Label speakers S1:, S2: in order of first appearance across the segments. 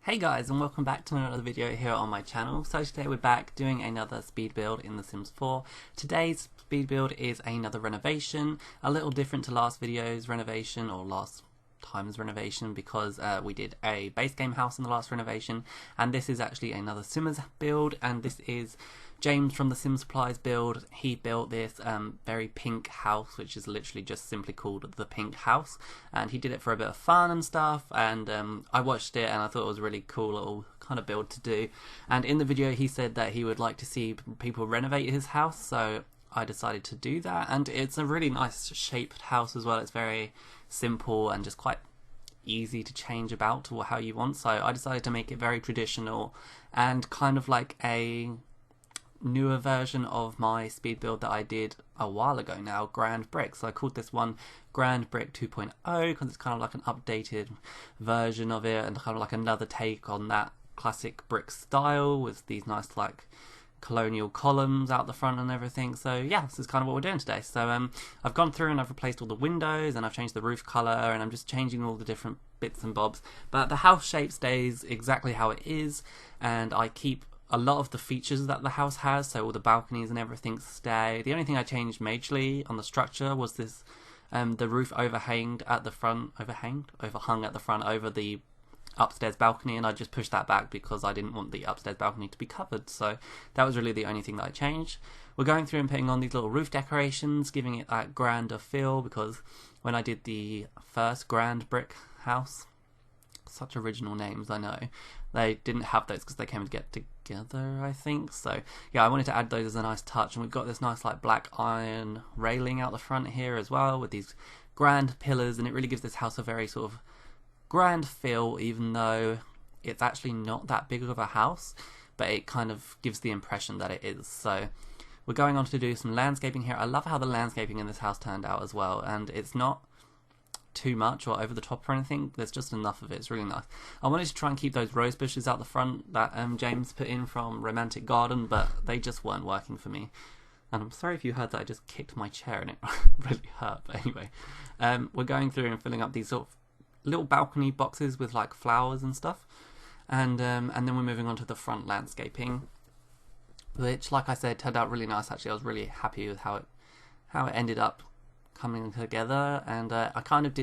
S1: Hey guys, and welcome back to another video here on my channel. So today we're back doing another speed build in The Sims 4. Today's speed build is another renovation, a little different to last video's renovation or last time's renovation because we did a base game house in the last renovation, and this is actually another Simmers build, and this is James from the Simsupply's build. He built this very pink house, which is literally just simply called the Pink House, and he did it for a bit of fun and stuff, and I watched it and I thought it was a really cool little kind of build to do. And in the video he said that he would like to see people renovate his house, so I decided to do that, and it's a really nice shaped house as well. It's very simple and just quite easy to change about to how you want, so I decided to make it very traditional and kind of like a newer version of my speed build that I did a while ago now, Grand Brick. So I called this one Grand Brick 2.0 because it's kind of like an updated version of it and kind of like another take on that classic brick style with these nice like colonial columns out the front and everything. So yeah, this is kind of what we're doing today. So I've gone through and I've replaced all the windows and I've changed the roof colour and I'm just changing all the different bits and bobs, but the house shape stays exactly how it is, and I keep a lot of the features that the house has, so all the balconies and everything stay. The only thing I changed majorly on the structure was this the roof overhung at the front over the upstairs balcony, and I just pushed that back because I didn't want the upstairs balcony to be covered. So that was really the only thing that I changed. We're going through and putting on these little roof decorations, giving it that grander feel, because when I did the first Grand Brick house, such original names, I know, they didn't have those because they came to get together, I think. So yeah, I wanted to add those as a nice touch, and we've got this nice like black iron railing out the front here as well with these grand pillars, and it really gives this house a very sort of grand feel, even though it's actually not that big of a house, but it kind of gives the impression that it is. So we're going on to do some landscaping here. I love how the landscaping in this house turned out as well, and it's not too much or over the top or anything. There's just enough of it. It's really nice. I wanted to try and keep those rose bushes out the front that James put in from Romantic Garden, but they just weren't working for me. And I'm sorry if you heard that I just kicked my chair and it really hurt. But anyway, we're going through and filling up these sort of little balcony boxes with like flowers and stuff, and then we're moving on to the front landscaping, which, like I said, turned out really nice. Actually, I was really happy with how it ended up coming together, and I kind of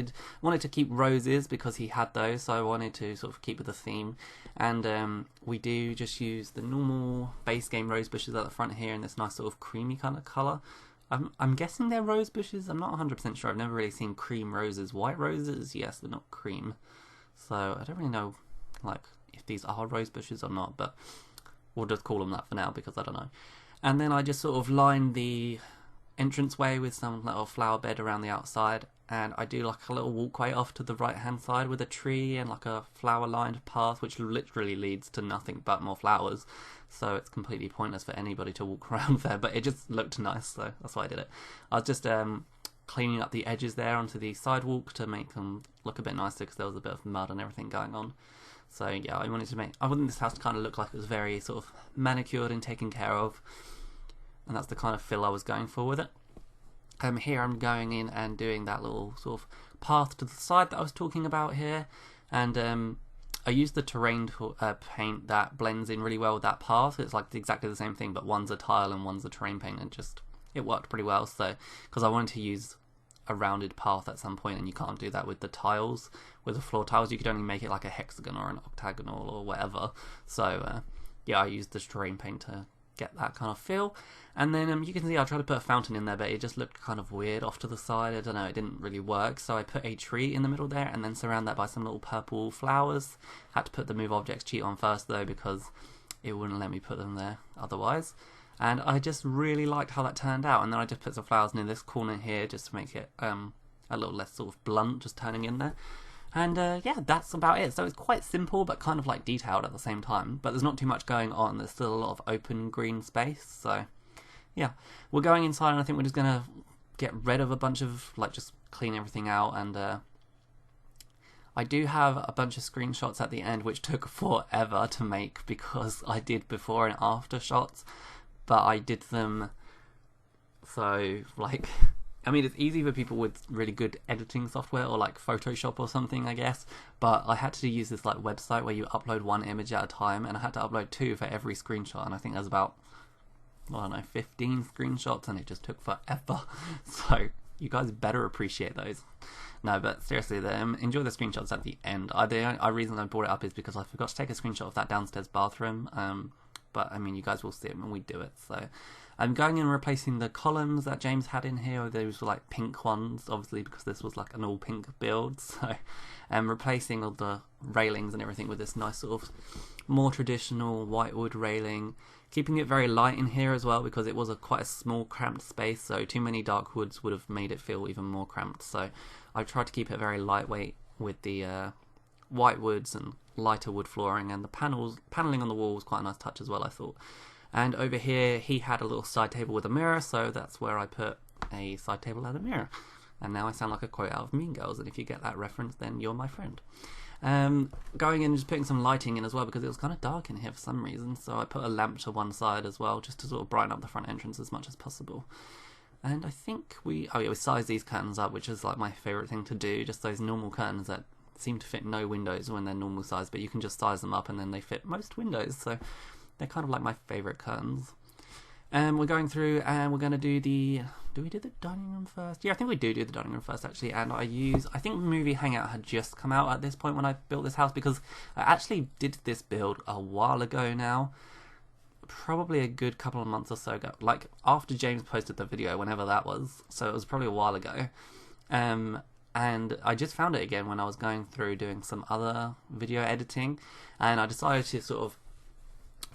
S1: wanted to keep roses because he had those, so I wanted to sort of keep with the theme, and we do just use the normal base game rose bushes at the front here in this nice sort of creamy kind of colour. I'm guessing they're rose bushes. I'm not 100% sure. I've never really seen cream roses. White roses, yes, they're not cream. So I don't really know like if these are rose bushes or not, but we'll just call them that for now because I don't know. And then I just sort of line the entranceway with some little flower bed around the outside, and I do like a little walkway off to the right hand side with a tree and like a flower lined path which literally leads to nothing but more flowers, so it's completely pointless for anybody to walk around there, but it just looked nice, so that's why I did it. I was just cleaning up the edges there onto the sidewalk to make them look a bit nicer because there was a bit of mud and everything going on. So yeah, I wanted this house to kind of look like it was very sort of manicured and taken care of, and that's the kind of feel I was going for with it. Here I'm going in and doing that little sort of path to the side that I was talking about here, and I used the terrain paint that blends in really well with that path. It's like exactly the same thing, but one's a tile and one's a terrain paint, and it worked pretty well. So because I wanted to use a rounded path at some point, and you can't do that with the tiles, with the floor tiles. You could only make it like a hexagon or an octagonal or whatever. So yeah, I used the terrain paint to get that kind of feel. And then you can see I tried to put a fountain in there, but it just looked kind of weird off to the side. I don't know, it didn't really work, so I put a tree in the middle there and then surround that by some little purple flowers. Had to put the move objects cheat on first though because it wouldn't let me put them there otherwise, and I just really liked how that turned out. And then I just put some flowers near this corner here just to make it a little less sort of blunt, just turning in there. And yeah, that's about it. So it's quite simple but kind of like detailed at the same time, but there's not too much going on. There's still a lot of open green space, so yeah, we're going inside, and I think we're just gonna get rid of a bunch of, like, just clean everything out. And I do have a bunch of screenshots at the end which took forever to make because I did before and after shots, but I did them so like I mean, it's easy for people with really good editing software or like Photoshop or something, I guess. But I had to use this like website where you upload one image at a time, and I had to upload 2 for every screenshot. And I think there's about, I don't know, 15 screenshots, and it just took forever. So you guys better appreciate those. No, but seriously, enjoy the screenshots at the end. The reason I brought it up is because I forgot to take a screenshot of that downstairs bathroom. But I mean, you guys will see it when we do it. So I'm going and replacing the columns that James had in here. Those were like pink ones, obviously, because this was like an all pink build. So I'm replacing all the railings and everything with this nice sort of more traditional whitewood railing. Keeping it very light in here as well, because it was quite a small cramped space, so too many dark woods would have made it feel even more cramped. So I tried to keep it very lightweight with the white woods and lighter wood flooring, and the paneling on the wall was quite a nice touch as well, I thought. And over here he had a little side table with a mirror, so that's where I put a side table and a mirror. And now I sound like a quote out of Mean Girls, and if you get that reference, then you're my friend. Going in and just putting some lighting in as well, because it was kind of dark in here for some reason, so I put a lamp to one side as well, just to sort of brighten up the front entrance as much as possible. And I think we sized these curtains up, which is like my favourite thing to do, just those normal curtains that seem to fit no windows when they're normal size, but you can just size them up and then they fit most windows, so they're kind of like my favourite curtains. And we're going through and we're going to do do we do the dining room first? Yeah, I think we do the dining room first actually. And I think Movie Hangout had just come out at this point when I built this house, because I actually did this build a while ago now. Probably a good couple of months or so ago. Like after James posted the video, whenever that was. So it was probably a while ago. And I just found it again when I was going through doing some other video editing. And I decided to sort of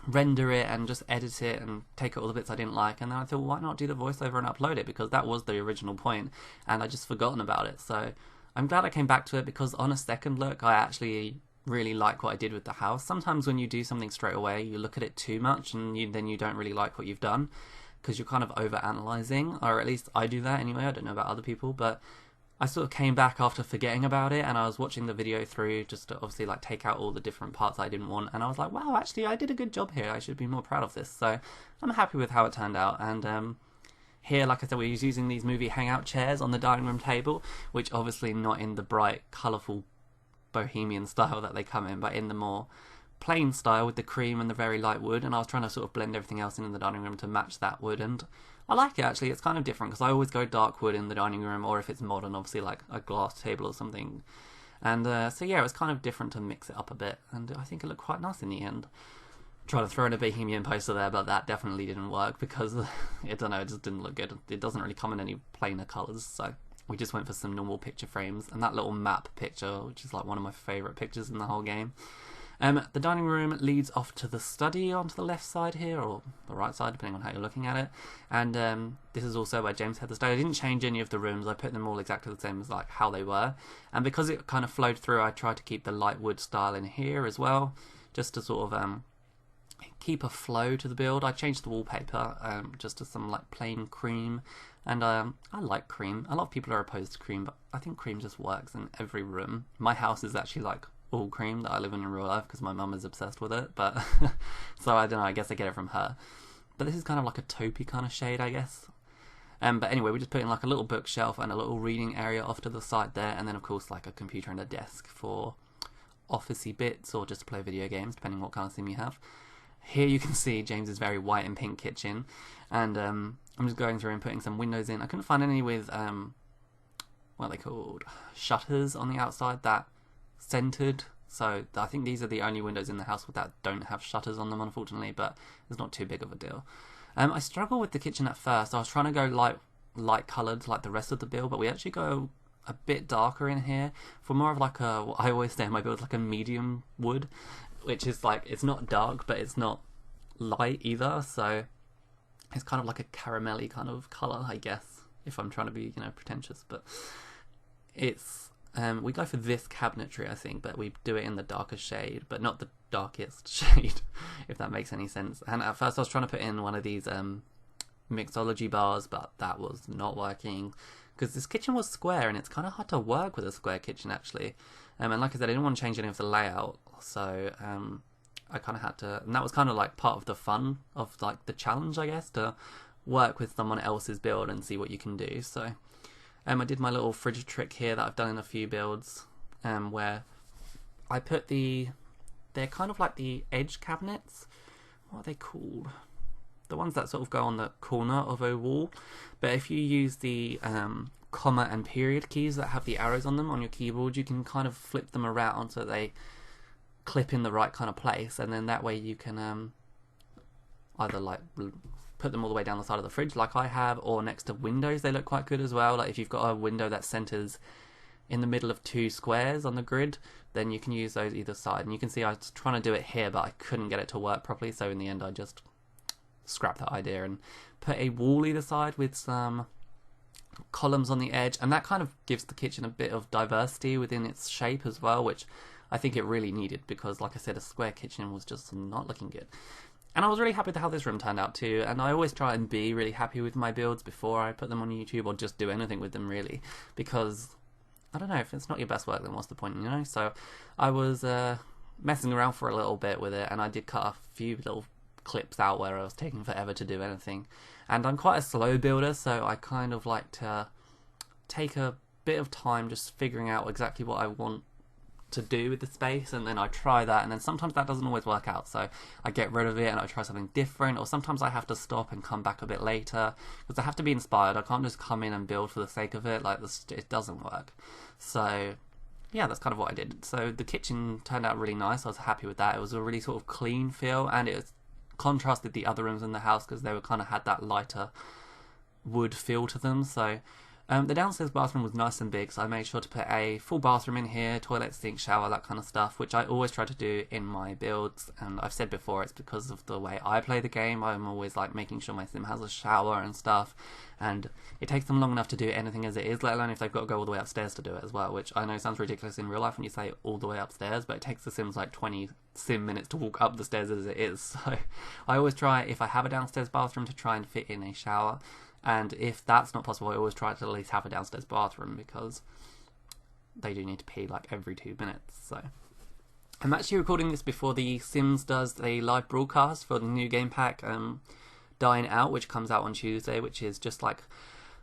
S1: render it and just edit it and take out all the bits I didn't like, and then I thought, well, why not do the voiceover and upload it, because that was the original point and I just forgotten about it. So I'm glad I came back to it, because on a second look I actually really like what I did with the house. Sometimes when you do something straight away you look at it too much and then you don't really like what you've done, because you're kind of over analyzing, or at least I do that anyway. I don't know about other people, but I sort of came back after forgetting about it, and I was watching the video through just to obviously like take out all the different parts I didn't want, and I was like, wow, actually I did a good job here. I should be more proud of this. So I'm happy with how it turned out. And here, like I said, we're using these Movie Hangout chairs on the dining room table, which obviously not in the bright, colourful bohemian style that they come in, but in the more plain style with the cream and the very light wood. And I was trying to sort of blend everything else in the dining room to match that wood, and I like it actually. It's kind of different, because I always go dark wood in the dining room, or if it's modern, obviously like a glass table or something. And so yeah, it was kind of different to mix it up a bit, and I think it looked quite nice in the end. Tried to throw in a bohemian poster there, but that definitely didn't work, because I don't know, it just didn't look good. It doesn't really come in any plainer colours, so we just went for some normal picture frames, and that little map picture, which is like one of my favourite pictures in the whole game. The dining room leads off to the study onto the left side here, or the right side, depending on how you're looking at it. And this is also where James had the study. I didn't change any of the rooms. I put them all exactly the same as like how they were. And because it kind of flowed through, I tried to keep the light wood style in here as well, just to sort of keep a flow to the build. I changed the wallpaper just to some like plain cream. And I like cream. A lot of people are opposed to cream, but I think cream just works in every room. My house is actually like all cream that I live in real life, because my mum is obsessed with it, but so I don't know, I guess I get it from her. But this is kind of like a taupey kind of shade, I guess. But anyway, we just put in like a little bookshelf and a little reading area off to the side there, and then of course like a computer and a desk for officey bits, or just to play video games, depending what kind of sim you have. Here you can see James's very white and pink kitchen, and I'm just going through and putting some windows in. I couldn't find any with what are they called, shutters on the outside that centered, so I think these are the only windows in the house that don't have shutters on them, unfortunately, but it's not too big of a deal. I struggled with the kitchen at first. I was trying to go light coloured like the rest of the build, but we actually go a bit darker in here for more of like a, what I always say in my build, like a medium wood, which is like, it's not dark but it's not light either, so it's kind of like a caramelly kind of colour, I guess, if I'm trying to be, you know, pretentious. But it's we go for this cabinetry, I think, but we do it in the darker shade, but not the darkest shade, if that makes any sense. And at first I was trying to put in one of these mixology bars, but that was not working, because this kitchen was square, and it's kind of hard to work with a square kitchen, actually. And like I said, I didn't want to change any of the layout, so I kind of had to, and that was kind of like part of the fun of like the challenge, I guess, to work with someone else's build and see what you can do. So I did my little fridge trick here that I've done in a few builds, where I put they're kind of like the edge cabinets. What are they called? The ones that sort of go on the corner of a wall. But if you use the comma and period keys that have the arrows on them on your keyboard, you can kind of flip them around so they clip in the right kind of place, and then that way you can either like put them all the way down the side of the fridge like I have, or next to windows. They look quite good as well. Like if you've got a window that centers in the middle of two squares on the grid, then you can use those either side. And you can see I was trying to do it here, but I couldn't get it to work properly, so in the end I just scrapped that idea and put a wall either side with some columns on the edge, and that kind of gives the kitchen a bit of diversity within its shape as well, which I think it really needed, because like I said, a square kitchen was just not looking good. And I was really happy with how this room turned out too, and I always try and be really happy with my builds before I put them on YouTube, or just do anything with them really, because I don't know, if it's not your best work, then what's the point, you know? So I was messing around for a little bit with it, and I did cut a few little clips out where I was taking forever to do anything. And I'm quite a slow builder, so I kind of like to take a bit of time just figuring out exactly what I want to do with the space, and then I try that, and then sometimes that doesn't always work out, so I get rid of it and I try something different, or sometimes I have to stop and come back a bit later because I have to be inspired. I can't just come in and build for the sake of it. Like this, it doesn't work. So yeah, that's kind of what I did. So the kitchen turned out really nice. I was happy with that. It was a really sort of clean feel, and it was contrasted the other rooms in the house because they were kind of had that lighter wood feel to them. So the downstairs bathroom was nice and big, so I made sure to put a full bathroom in here, toilet, sink, shower, that kind of stuff, which I always try to do in my builds. And I've said before, it's because of the way I play the game. I'm always like making sure my sim has a shower and stuff, and it takes them long enough to do anything as it is, let alone if they've got to go all the way upstairs to do it as well, which I know sounds ridiculous in real life when you say all the way upstairs, but it takes the sims like 20 sim minutes to walk up the stairs as it is. So I always try, if I have a downstairs bathroom, to try and fit in a shower. And if that's not possible, I always try to at least have a downstairs bathroom, because they do need to pee like every 2 minutes. So I'm actually recording this before the Sims does a live broadcast for the new game pack, Dying Out, which comes out on Tuesday, which is just like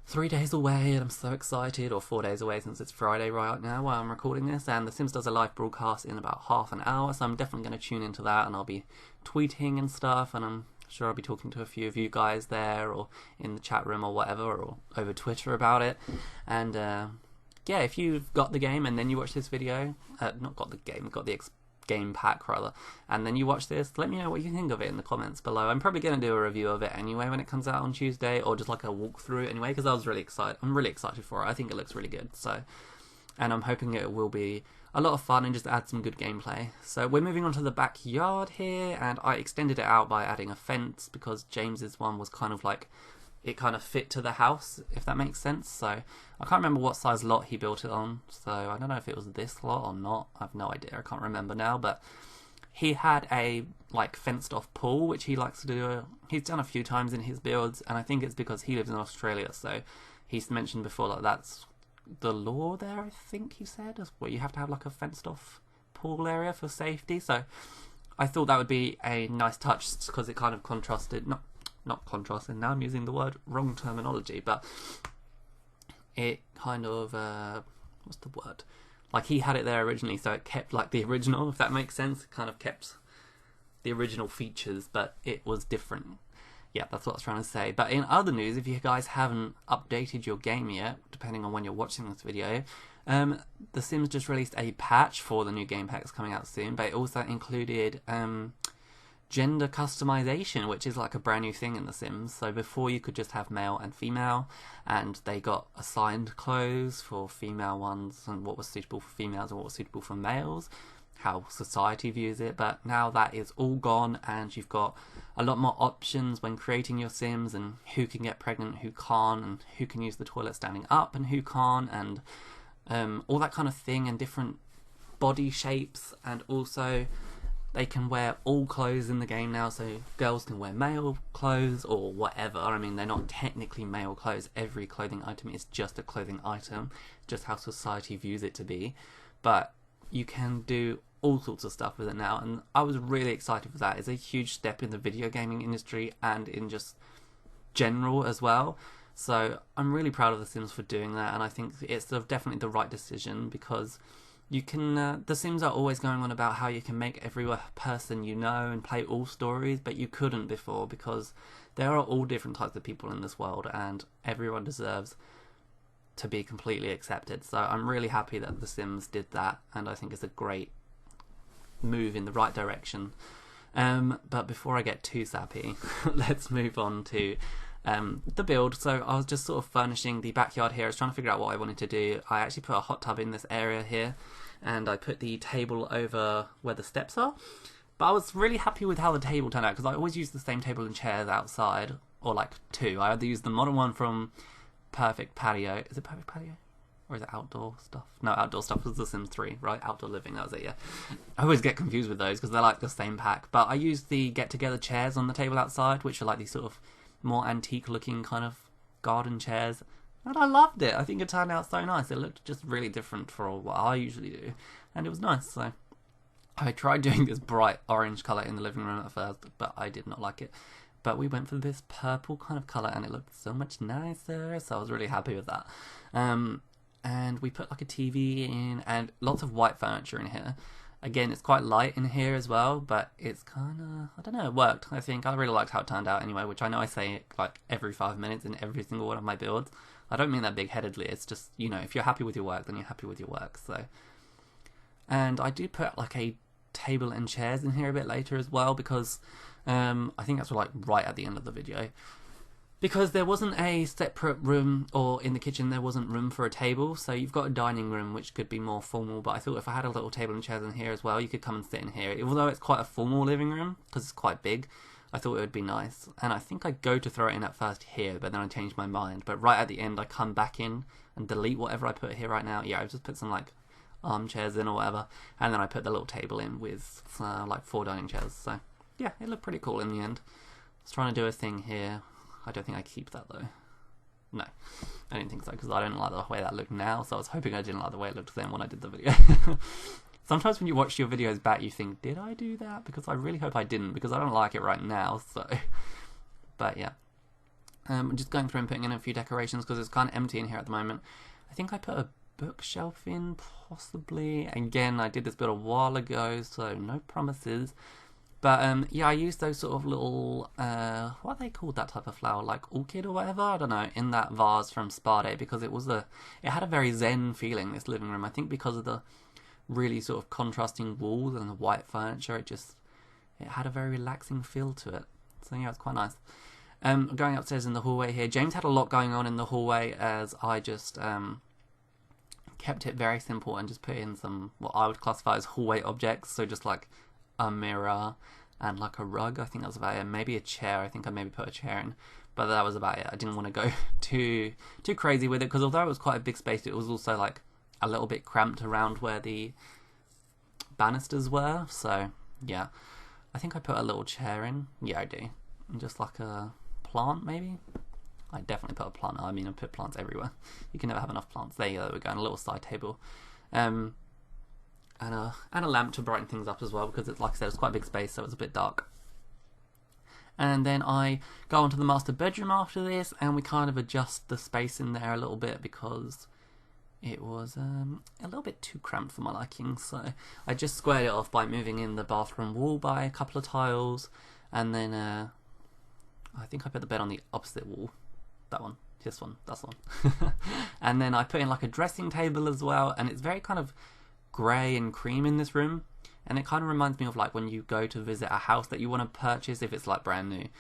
S1: 3 days away, and I'm so excited, or 4 days away since it's Friday right now while I'm recording this. And the Sims does a live broadcast in about half an hour, so I'm definitely going to tune into that, and I'll be tweeting and stuff, and I'm sure I'll be talking to a few of you guys there, or in the chat room or whatever, or over Twitter about it. And yeah, if you've got the game and then you watch this video, not got the game, got the game pack rather, and then you watch this, let me know what you think of it in the comments below. I'm probably going to do a review of it anyway when it comes out on Tuesday, or just like a walkthrough anyway, because I was really excited. I'm really excited for it. I think it looks really good. So, and I'm hoping it will be a lot of fun and just add some good gameplay. So we're moving on to the backyard here, and I extended it out by adding a fence because James's one was kind of like, it kind of fit to the house, if that makes sense. So I can't remember what size lot he built it on, so I don't know if it was this lot or not. I have no idea, I can't remember now, but he had a like fenced off pool, which he likes to do. He's done a few times in his builds, and I think it's because he lives in Australia, so he's mentioned before like that's the law there, I think he said, is where you have to have like a fenced off pool area for safety. So I thought that would be a nice touch, because it kind of contrasted, not contrasted, now I'm using the word wrong terminology, but it kind of what's the word, like he had it there originally, so it kept like the original, if that makes sense. It kind of kept the original features, but it was different. Yeah, that's what I was trying to say. But in other news, if you guys haven't updated your game yet, depending on when you're watching this video, The Sims just released a patch for the new game packs coming out soon, but it also included gender customization, which is like a brand new thing in The Sims. So before you could just have male and female, and they got assigned clothes for female ones, and what was suitable for females and what was suitable for males, how society views it. But now that is all gone, and you've got a lot more options when creating your Sims, and who can get pregnant, who can't, and who can use the toilet standing up and who can't, and all that kind of thing, and different body shapes. And also they can wear all clothes in the game now, so girls can wear male clothes or whatever. I mean, they're not technically male clothes. Every clothing item is just a clothing item, just how society views it to be. But you can do all sorts of stuff with it now, and I was really excited for that. It's a huge step in the video gaming industry and in just general as well. So I'm really proud of The Sims for doing that, and I think it's definitely the right decision, because you can, The Sims are always going on about how you can make every person you know and play all stories, but you couldn't before, because there are all different types of people in this world, and everyone deserves to be completely accepted. So I'm really happy that The Sims did that, and I think it's a great move in the right direction. But before I get too sappy, let's move on to the build. So I was just sort of furnishing the backyard here. I was trying to figure out what I wanted to do. I actually put a hot tub in this area here, and I put the table over where the steps are. But I was really happy with how the table turned out, because I always use the same table and chairs outside, or like two. I either use the modern one from Perfect Patio. Is it Perfect Patio? Or is it Outdoor Stuff? No, Outdoor Stuff was The Sims 3, right? Outdoor Living, that was it, yeah. I always get confused with those because they're like the same pack. But I used the get-together chairs on the table outside, which are like these sort of more antique-looking kind of garden chairs. And I loved it. I think it turned out so nice. It looked just really different for what I usually do. And it was nice, so I tried doing this bright orange colour in the living room at first, but I did not like it. But we went for this purple kind of colour, and it looked so much nicer, so I was really happy with that. And we put like a TV in, and lots of white furniture in here. Again, it's quite light in here as well, but it's kind of, I don't know, it worked. I think I really liked how it turned out anyway, which I know I say it like every 5 minutes in every single one of my builds. I don't mean that big-headedly, it's just, you know, if you're happy with your work, then you're happy with your work, so. And I do put like a table and chairs in here a bit later as well, because I think that's like right at the end of the video. Because there wasn't a separate room, or in the kitchen there wasn't room for a table, so you've got a dining room which could be more formal, but I thought if I had a little table and chairs in here as well, you could come and sit in here. Although it's quite a formal living room, because it's quite big, I thought it would be nice. And I think I go to throw it in at first here, but then I changed my mind. But right at the end I come back in and delete whatever I put here right now. Yeah, I just put some like armchairs in or whatever, and then I put the little table in with like 4 dining chairs. So yeah, it looked pretty cool in the end. I was trying to do a thing here. I don't think I keep that though. No, I didn't think so, because I don't like the way that looked now, so I was hoping I didn't like the way it looked then when I did the video. Sometimes when you watch your videos back you think, did I do that? Because I really hope I didn't, because I don't like it right now, so. But yeah. I'm just going through and putting in a few decorations because it's kind of empty in here at the moment. I think I put a bookshelf in, possibly. Again, I did this build a while ago, so no promises. But yeah, I used those sort of little, what are they called, that type of flower, like orchid or whatever, I don't know, in that vase from Spa Day, because it had a very zen feeling, this living room. I think because of the really sort of contrasting walls and the white furniture, it had a very relaxing feel to it. So yeah, it's quite nice. Going upstairs in the hallway here, James had a lot going on in the hallway, as I just kept it very simple and just put in some, what I would classify as hallway objects, so just like a mirror and like a rug. I think that was about it. Maybe a chair. I think I maybe put a chair in, but that was about it. I didn't want to go too crazy with it, because although it was quite a big space, it was also like a little bit cramped around where the banisters were. So yeah, I think I put a little chair in. Yeah, I do. And just like a plant, maybe. I definitely put a plant. I mean, I put plants everywhere. You can never have enough plants. There you go. There we go. And a little side table. And a lamp to brighten things up as well, because it's, like I said, it's quite a big space, so it's a bit dark. And then I go onto the master bedroom after this, and we kind of adjust the space in there a little bit, because it was a little bit too cramped for my liking. So I just squared it off by moving in the bathroom wall by a couple of tiles, and then I think I put the bed on the opposite wall. That one. This one. That's the one. And then I put in like a dressing table as well, and it's very kind of grey and cream in this room, and it kind of reminds me of like when you go to visit a house that you want to purchase if it's like brand new. It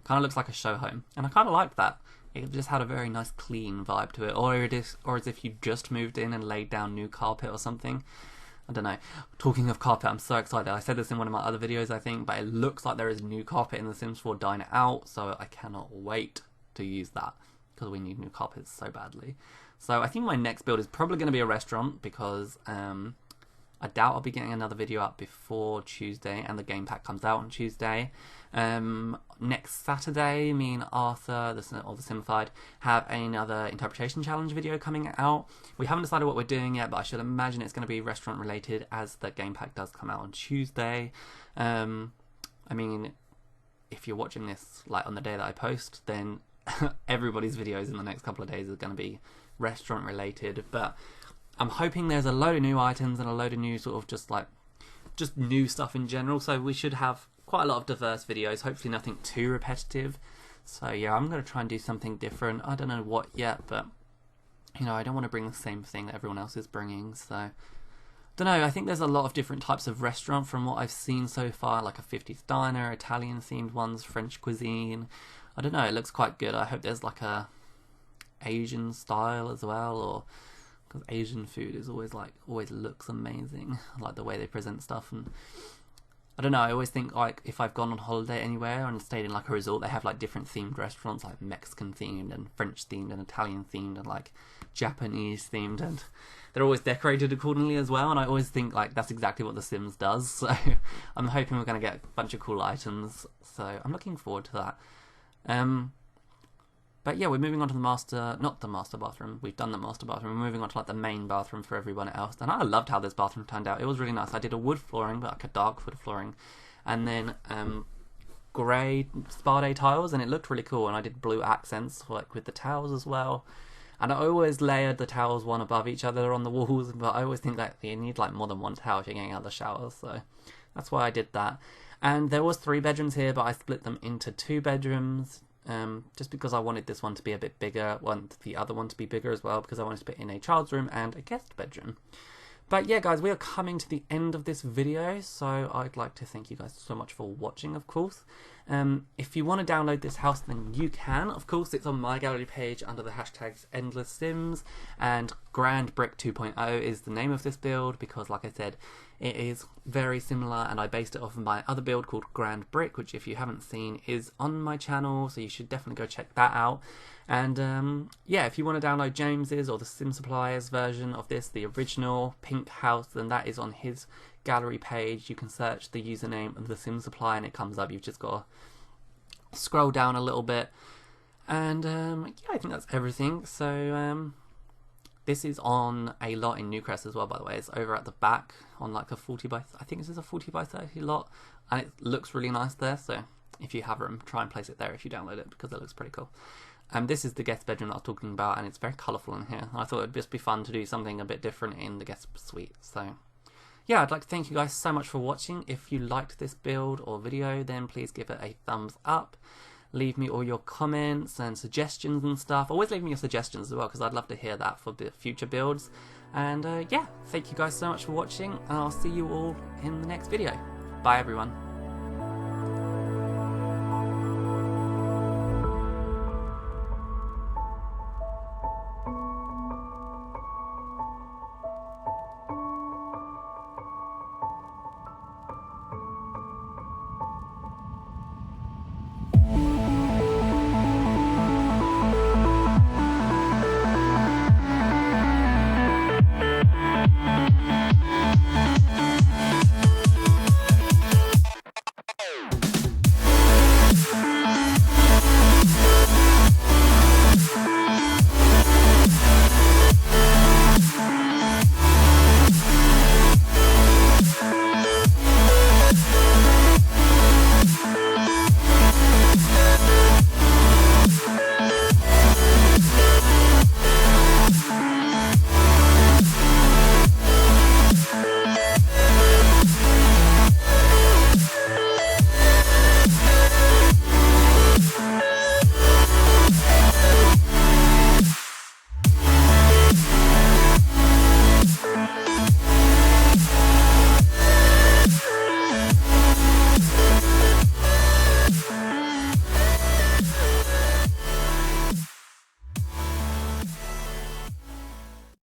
S1: kind of looks like a show home, and I kind of liked that. It just had a very nice clean vibe to it, or as if you just moved in and laid down new carpet or something. I don't know. Talking of carpet, I'm so excited. I said this in one of my other videos, I think, but it looks like there is new carpet in The Sims 4 Dine It Out, so I cannot wait to use that, because we need new carpets so badly. So I think my next build is probably going to be a restaurant, because I doubt I'll be getting another video up before Tuesday, and the game pack comes out on Tuesday. Next Saturday, me and Arthur, the Simplified, have another interpretation challenge video coming out. We haven't decided what we're doing yet, but I should imagine it's going to be restaurant related, as the game pack does come out on Tuesday. I mean, if you're watching this like on the day that I post, then everybody's videos in the next couple of days are going to be restaurant related, but I'm hoping there's a load of new items and a load of new sort of just new stuff in general, so we should have quite a lot of diverse videos, hopefully nothing too repetitive. So yeah, I'm going to try and do something different. I don't know what yet, but you know, I don't want to bring the same thing that everyone else is bringing, so don't know. I think there's a lot of different types of restaurant from what I've seen so far, like a 50s diner, Italian themed ones, French cuisine. I don't know, it looks quite good. I hope there's like a Asian style as well, or because Asian food is always looks amazing, like the way they present stuff. And I don't know, I always think like if I've gone on holiday anywhere and stayed in like a resort, they have like different themed restaurants, like Mexican themed and French themed and Italian themed and like Japanese themed, and they're always decorated accordingly as well. And I always think like that's exactly what The Sims does, so I'm hoping we're going to get a bunch of cool items, so I'm looking forward to that. But yeah, we're moving on to not the master bathroom. We've done the master bathroom. We're moving on to like the main bathroom for everyone else. And I loved how this bathroom turned out. It was really nice. I did a wood flooring, but like a dark wood flooring, and then grey Spa tiles, and it looked really cool. And I did blue accents like with the towels as well. And I always layered the towels one above each other on the walls, but I always think that you need like more than one towel if you're getting out of the shower, so that's why I did that. And there was 3 bedrooms here, but I split them into 2 bedrooms. Just because I wanted this one to be a bit bigger, want the other one to be bigger as well, because I wanted to put in a child's room and a guest bedroom. But yeah, guys, we are coming to the end of this video, so I'd like to thank you guys so much for watching, of course. If you want to download this house, then you can. Of course, it's on my gallery page under the hashtags EndlxssSims, and Grand Brick 2.0 is the name of this build, because like I said, it is very similar, and I based it off of my other build called Grand Brick, which if you haven't seen is on my channel, so you should definitely go check that out. And yeah, if you want to download James's or the Simsupply's version of this, the original pink house, then that is on his gallery page. You can search the username of the Simsupply and it comes up. You've just got to scroll down a little bit, and yeah, I think that's everything. So this is on a lot in Newcrest as well, by the way. It's over at the back on like a 40 by, I think this is a 40 by 30 lot, and it looks really nice there. So if you have room, try and place it there if you download it, because it looks pretty cool. This is the guest bedroom that I was talking about, and it's very colourful in here. I thought it'd just be fun to do something a bit different in the guest suite. So yeah, I'd like to thank you guys so much for watching. If you liked this build or video, then please give it a thumbs up. Leave me all your comments and suggestions and stuff. Always leave me your suggestions as well, because I'd love to hear that for future builds. And yeah, thank you guys so much for watching, and I'll see you all in the next video. Bye everyone.